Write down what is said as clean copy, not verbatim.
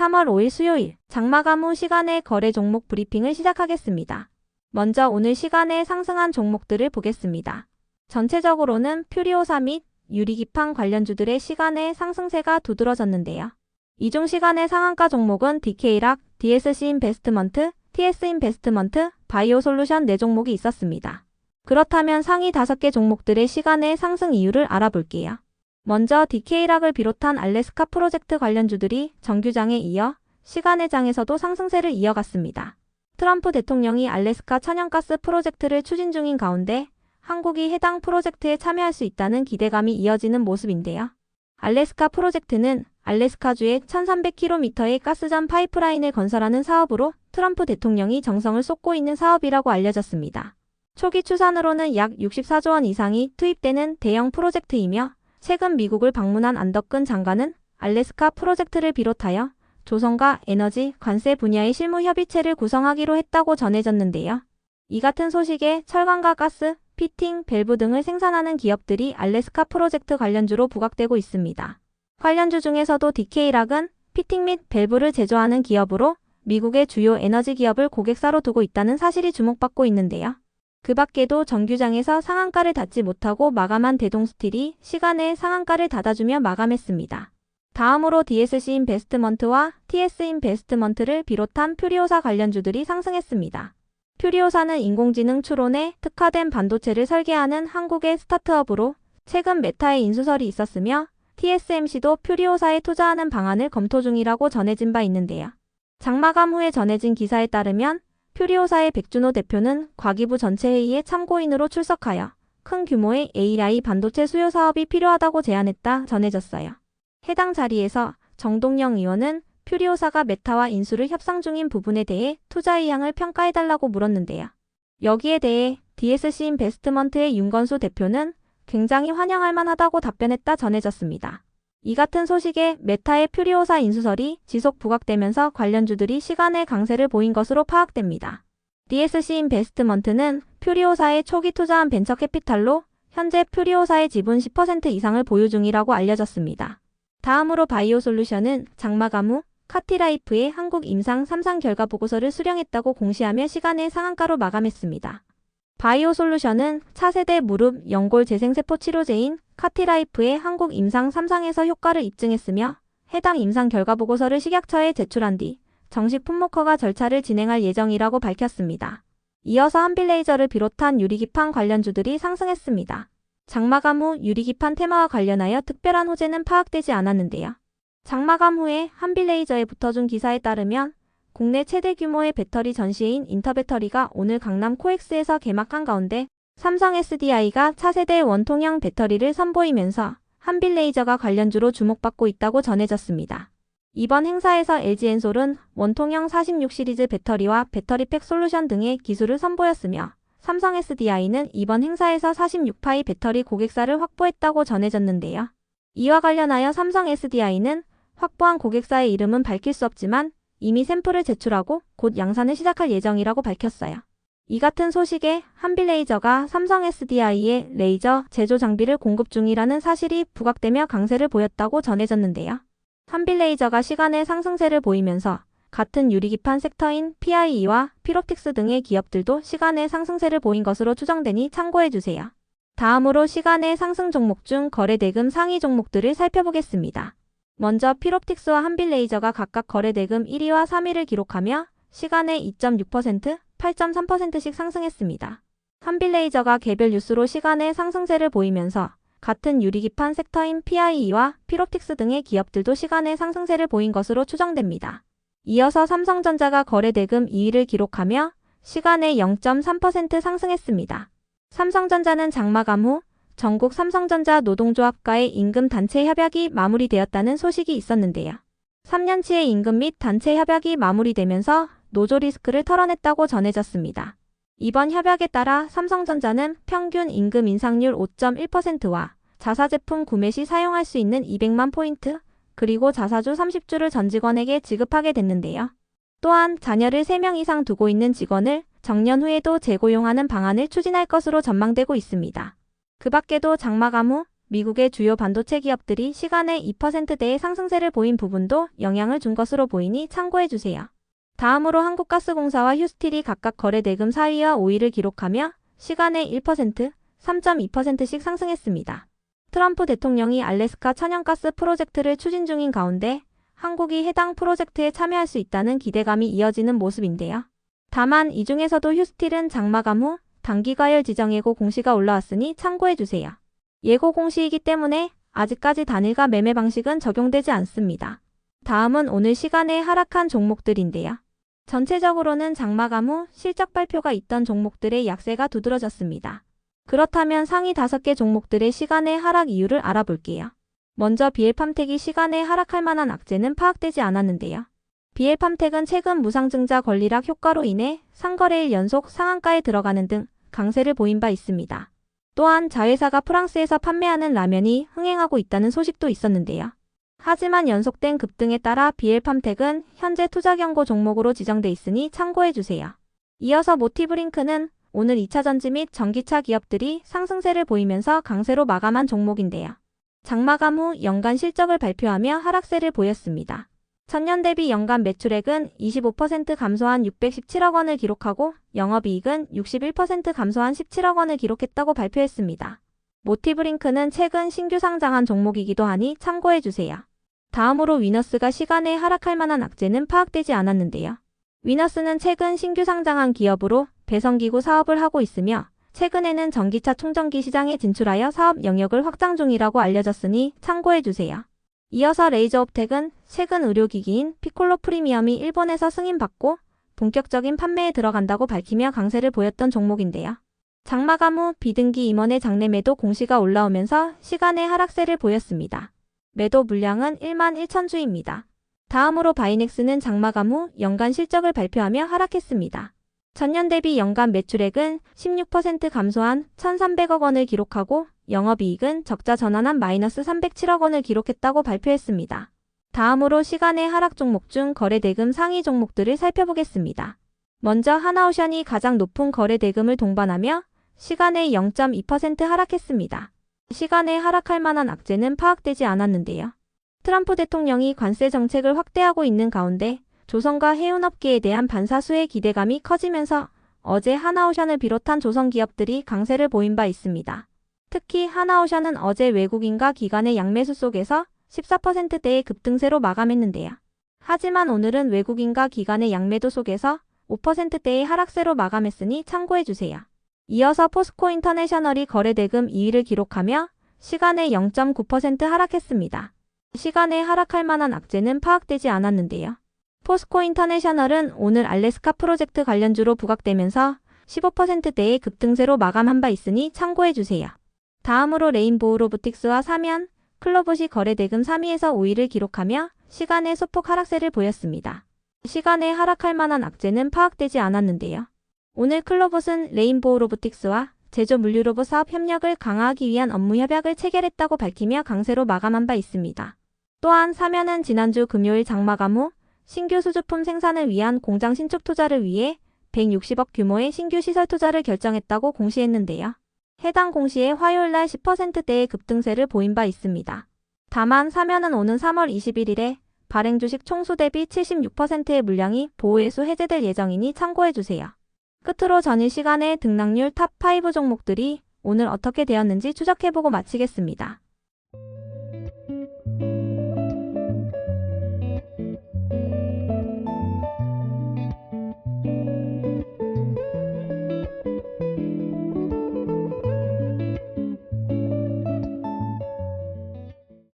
3월 5일 수요일 장마감 후 시간의 거래 종목 브리핑을 시작하겠습니다. 먼저 오늘 시간에 상승한 종목들을 보겠습니다. 전체적으로는 퓨리오사 및 유리기판 관련주들의 시간의 상승세가 두드러졌는데요. 이중 시간의 상한가 종목은 DK락, DSC인베스트먼트, TS인베스트먼트, 바이오솔루션 4종목이 있었습니다. 그렇다면 상위 5개 종목들의 시간의 상승 이유를 알아볼게요. 먼저 DK락을 비롯한 알래스카 프로젝트 관련주들이 정규장에 이어 시간의 장에서도 상승세를 이어갔습니다. 트럼프 대통령이 알래스카 천연가스 프로젝트를 추진 중인 가운데 한국이 해당 프로젝트에 참여할 수 있다는 기대감이 이어지는 모습인데요. 알래스카 프로젝트는 알래스카주에 1300km의 가스전 파이프라인을 건설하는 사업으로 트럼프 대통령이 정성을 쏟고 있는 사업이라고 알려졌습니다. 초기 추산으로는 약 64조 원 이상이 투입되는 대형 프로젝트이며 최근 미국을 방문한 안덕근 장관은 알래스카 프로젝트를 비롯하여 조선과 에너지, 관세 분야의 실무 협의체를 구성하기로 했다고 전해졌는데요. 이 같은 소식에 철강과 가스, 피팅, 밸브 등을 생산하는 기업들이 알래스카 프로젝트 관련주로 부각되고 있습니다. 관련주 중에서도 DK락은 피팅 및 밸브를 제조하는 기업으로 미국의 주요 에너지 기업을 고객사로 두고 있다는 사실이 주목받고 있는데요. 그 밖에도 정규장에서 상한가를 닫지 못하고 마감한 대동스틸이 시간에 상한가를 닫아주며 마감했습니다. 다음으로 DSC인베스트먼트와 TS인베스트먼트를 비롯한 퓨리오사 관련주들이 상승했습니다. 퓨리오사는 인공지능 추론에 특화된 반도체를 설계하는 한국의 스타트업으로 최근 메타의 인수설이 있었으며 TSMC도 퓨리오사에 투자하는 방안을 검토 중이라고 전해진 바 있는데요. 장마감 후에 전해진 기사에 따르면 퓨리오사의 백준호 대표는 과기부 전체 회의에 참고인으로 출석하여 큰 규모의 AI 반도체 수요 사업이 필요하다고 제안했다 전해졌어요. 해당 자리에서 정동영 의원은 퓨리오사가 메타와 인수를 협상 중인 부분에 대해 투자 의향을 평가해달라고 물었는데요. 여기에 대해 DSC인베스트먼트의 윤건수 대표는 굉장히 환영할 만하다고 답변했다 전해졌습니다. 이 같은 소식에 메타의 퓨리오사 인수설이 지속 부각되면서 관련주들이 시간의 강세를 보인 것으로 파악됩니다. DSC인베스트먼트는 퓨리오사에 초기 투자한 벤처캐피탈로 현재 퓨리오사의 지분 10% 이상을 보유 중이라고 알려졌습니다. 다음으로 바이오솔루션은 장마감 후 카티라이프의 한국 임상 3상 결과 보고서를 수령했다고 공시하며 시간의 상한가로 마감했습니다. 바이오솔루션은 차세대 무릎 연골 재생세포 치료제인 카티라이프의 한국 임상 3상에서 효과를 입증했으며 해당 임상 결과 보고서를 식약처에 제출한 뒤 정식 품목허가 절차를 진행할 예정이라고 밝혔습니다. 이어서 한빌레이저를 비롯한 유리기판 관련주들이 상승했습니다. 장마감 후 유리기판 테마와 관련하여 특별한 호재는 파악되지 않았는데요. 장마감 후에 한빌레이저에 붙어준 기사에 따르면 국내 최대 규모의 배터리 전시회인 인터배터리가 오늘 강남 코엑스에서 개막한 가운데 삼성 SDI가 차세대 원통형 배터리를 선보이면서 한빌레이저가 관련주로 주목받고 있다고 전해졌습니다. 이번 행사에서 LG엔솔은 원통형 46 시리즈 배터리와 배터리팩 솔루션 등의 기술을 선보였으며 삼성 SDI는 이번 행사에서 46파이 배터리 고객사를 확보했다고 전해졌는데요. 이와 관련하여 삼성 SDI는 확보한 고객사의 이름은 밝힐 수 없지만 이미 샘플을 제출하고 곧 양산을 시작할 예정이라고 밝혔어요. 이 같은 소식에 한빌레이저가 삼성 SDI의 레이저 제조 장비를 공급 중이라는 사실이 부각되며 강세를 보였다고 전해졌는데요. 한빌레이저가 시간의 상승세를 보이면서 같은 유리기판 섹터인 PIE와 피롭틱스 등의 기업들도 시간의 상승세를 보인 것으로 추정되니 참고해주세요. 다음으로 시간의 상승 종목 중 거래대금 상위 종목들을 살펴보겠습니다. 먼저 피롭틱스와 한빌레이저가 각각 거래대금 1위와 3위를 기록하며 시간의 2.6%, 8.3%씩 상승했습니다. 한빌레이저가 개별 뉴스로 시간의 상승세를 보이면서 같은 유리기판 섹터인 PIE와 피롭틱스 등의 기업들도 시간의 상승세를 보인 것으로 추정됩니다. 이어서 삼성전자가 거래대금 2위를 기록하며 시간의 0.3% 상승했습니다. 삼성전자는 장마감 후 전국 삼성전자 노동조합과의 임금 단체 협약이 마무리되었다는 소식이 있었는데요. 3년치의 임금 및 단체 협약이 마무리되면서 노조 리스크를 털어냈다고 전해졌습니다. 이번 협약에 따라 삼성전자는 평균 임금 인상률 5.1%와 자사제품 구매 시 사용할 수 있는 200만 포인트, 그리고 자사주 30주를 전 직원에게 지급하게 됐는데요. 또한 자녀를 3명 이상 두고 있는 직원을 정년 후에도 재고용하는 방안을 추진할 것으로 전망되고 있습니다. 그 밖에도 장마감 후 미국의 주요 반도체 기업들이 시간에 2%대의 상승세를 보인 부분도 영향을 준 것으로 보이니 참고해주세요. 다음으로 한국가스공사와 휴스틸이 각각 거래 대금 4위와 5위를 기록하며 시간에 1%, 3.2%씩 상승했습니다. 트럼프 대통령이 알래스카 천연가스 프로젝트를 추진 중인 가운데 한국이 해당 프로젝트에 참여할 수 있다는 기대감이 이어지는 모습인데요. 다만 이 중에서도 휴스틸은 장마감 후 단기과열 지정 예고 공시가 올라왔으니 참고해주세요. 예고 공시이기 때문에 아직까지 단일가 매매 방식은 적용되지 않습니다. 다음은 오늘 시간에 하락한 종목들인데요. 전체적으로는 장마감 후 실적 발표가 있던 종목들의 약세가 두드러졌습니다. 그렇다면 상위 5개 종목들의 시간의 하락 이유를 알아볼게요. 먼저 BL팜텍이 시간에 하락할 만한 악재는 파악되지 않았는데요. BL팜텍은 최근 무상증자 권리락 효과로 인해 상거래일 연속 상한가에 들어가는 등 강세를 보인 바 있습니다. 또한 자회사가 프랑스에서 판매하는 라면이 흥행하고 있다는 소식도 있었는데요. 하지만 연속된 급등에 따라 BL팜텍은 현재 투자 경고 종목으로 지정돼 있으니 참고해주세요. 이어서 모티브링크는 오늘 2차전지 및 전기차 기업들이 상승세를 보이면서 강세로 마감한 종목인데요. 장마감 후 연간 실적을 발표하며 하락세를 보였습니다. 전년 대비 연간 매출액은 25% 감소한 617억 원을 기록하고 영업이익은 61% 감소한 17억 원을 기록했다고 발표했습니다. 모티브링크는 최근 신규 상장한 종목이기도 하니 참고해주세요. 다음으로 위너스가 시간에 하락할 만한 악재는 파악되지 않았는데요. 위너스는 최근 신규 상장한 기업으로 배선기구 사업을 하고 있으며 최근에는 전기차 충전기 시장에 진출하여 사업 영역을 확장 중이라고 알려졌으니 참고해주세요. 이어서 레이저옵텍은 최근 의료기기인 피콜로 프리미엄이 일본에서 승인받고 본격적인 판매에 들어간다고 밝히며 강세를 보였던 종목인데요. 장마감 후 비등기 임원의 장내 매도 공시가 올라오면서 시간의 하락세를 보였습니다. 매도 물량은 1만 1천 주입니다. 다음으로 바이넥스는 장마감 후 연간 실적을 발표하며 하락했습니다. 전년 대비 연간 매출액은 16% 감소한 1,300억 원을 기록하고 영업이익은 적자 전환한 마이너스 307억 원을 기록했다고 발표했습니다. 다음으로 시간의 하락 종목 중 거래 대금 상위 종목들을 살펴보겠습니다. 먼저 하나오션이 가장 높은 거래 대금을 동반하며 시간에 0.2% 하락했습니다. 시간에 하락할 만한 악재는 파악되지 않았는데요. 트럼프 대통령이 관세 정책을 확대하고 있는 가운데 조선과 해운업계에 대한 반사수의 기대감이 커지면서 어제 하나오션을 비롯한 조선 기업들이 강세를 보인 바 있습니다. 특히 하나오션은 어제 외국인과 기관의 양매수 속에서 14%대의 급등세로 마감했는데요. 하지만 오늘은 외국인과 기관의 양매도 속에서 5%대의 하락세로 마감했으니 참고해주세요. 이어서 포스코 인터내셔널이 거래대금 2위를 기록하며 시간에 0.9% 하락했습니다. 시간에 하락할 만한 악재는 파악되지 않았는데요. 포스코 인터내셔널은 오늘 알래스카 프로젝트 관련주로 부각되면서 15%대의 급등세로 마감한 바 있으니 참고해주세요. 다음으로 레인보우 로보틱스와 사면, 클로봇이 거래대금 3위에서 5위를 기록하며 시간에 소폭 하락세를 보였습니다. 시간에 하락할 만한 악재는 파악되지 않았는데요. 오늘 클로봇은 레인보우 로보틱스와 제조 물류로봇 사업 협력을 강화하기 위한 업무 협약을 체결했다고 밝히며 강세로 마감한 바 있습니다. 또한 사면은 지난주 금요일 장마감 후 신규 수주품 생산을 위한 공장 신축 투자를 위해 160억 규모의 신규 시설 투자를 결정했다고 공시했는데요. 해당 공시에 화요일날 10%대의 급등세를 보인 바 있습니다. 다만 사면은 오는 3월 21일에 발행 주식 총수 대비 76%의 물량이 보호회수 해제될 예정이니 참고해주세요. 끝으로 전일 시간에 등락률 탑5 종목들이 오늘 어떻게 되었는지 추적해보고 마치겠습니다.